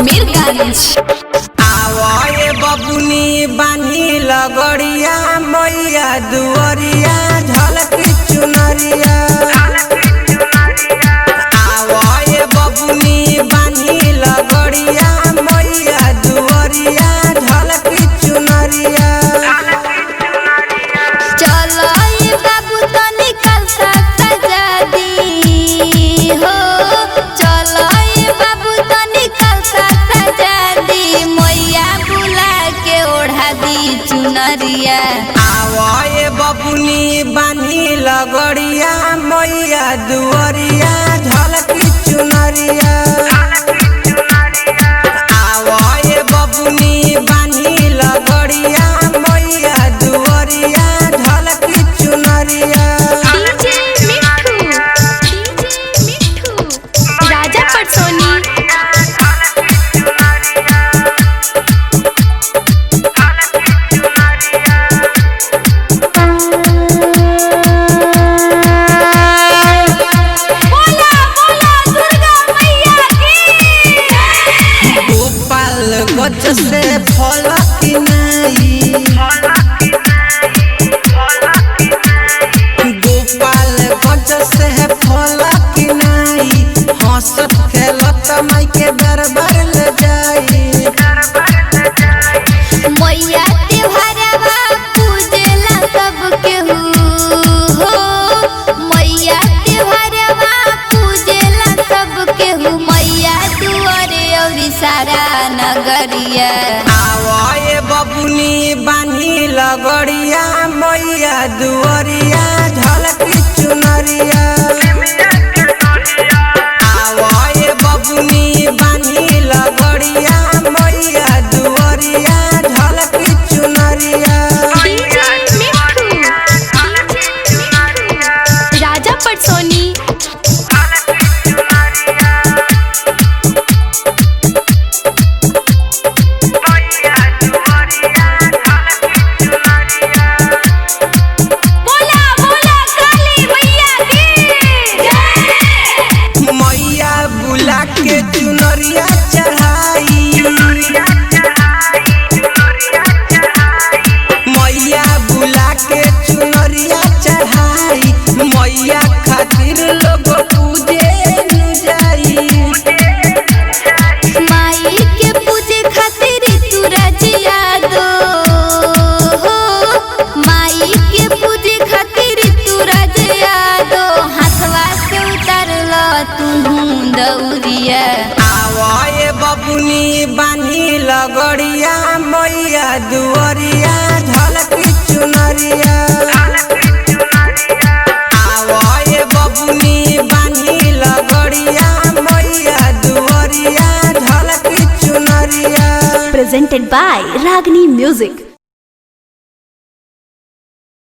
मीरगंज। आवाए बबुनी बानी लगड़िया मैया दुआरिया झलकी चुनरिया। आवाए बबुनी बानी लगड़िया मैया दुआरिया झलकी चुनरिया। आवाए बबुनी बानी लगड़िया मैया दुआरिया झलकी चुनरिया। आवाए बबुनी बानी लगड़िया मैया दुआरिया झलकी चुनरिया। राजा पटसोनी। गज से फल की नहीं गोपाल गज से फल की नहीं हंसत खेलत माई के दरबार ले जाई। मैया त्योहारवा पूजेला सब केहू हो। मैया त्योहारवा पूजेला सब केहू मैया दुआरे और सारा नगरिया। आवाए बबुनी बानी लगड़िया मैया दुआरिया झलकी चुनरिया। आवाए बबुनी बानी लगड़िया मैया दुआरिया झलकी चुनरिया। राजा पटसोनी। के चुनरिया चढ़ाई मैया बुला के चुनरिया चढ़ाई मैया खातिर लोग पूजे जाई। माई के पूजे खातिर तू रजिया दो हो। माई के पूजे खातिर तू रजिया दो हाथवा से उतर लो तू दौरिया। आवाए बबुनी बानी लगड़िया मैया दुआरिया झलकी चुनरिया। आवाए बबुनी बानी लगड़िया मैया दुआरिया झलकी चुनरिया। Presented by Ragini Music।